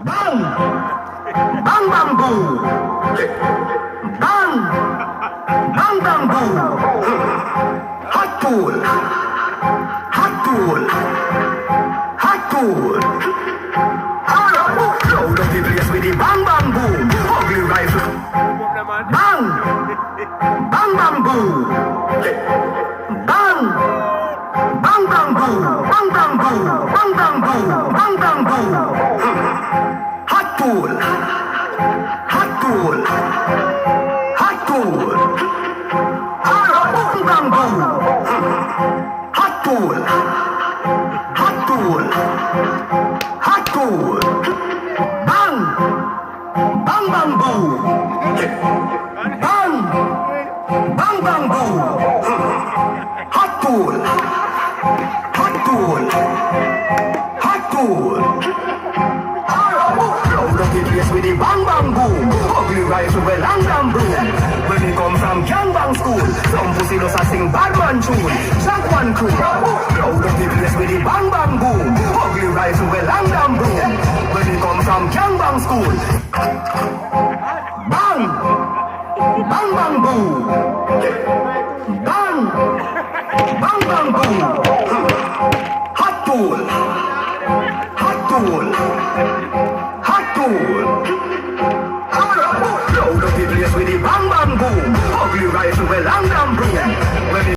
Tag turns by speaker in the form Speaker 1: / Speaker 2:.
Speaker 1: Bang! Bang bang boo! Bang! Bang bang boo! Hot tool! Hot tool! Hot tool! Load up the place with the bang bang boom! Ugly rifle! Bang! Bang bang boo! Bang! Bang bang boo! Bang bang boo! Bang bang boo! Bang bang boo! Hot tool! Hot tool! Hot tool! Bang bang boo! Hot tool! Hot tool! Hot tool! Bang! Bang bang boo! Bang! Bang bang boo! Hot tool! Hot tool! Hot tool! Load up the place with the bang bang boom. Ugly rifle well and damn broom. When we come from gangbang school, some pussy does a sing bad man tune. Jack one crew. Load up the place with the bang bang boom. Ugly rifle well and damn broom. When we come from gangbang school, bang, bang bang boom, bang, bang bang boom. Hot tool, hot tool. Load up the place with the bang bang boom. Ugly rifle well and damn broom.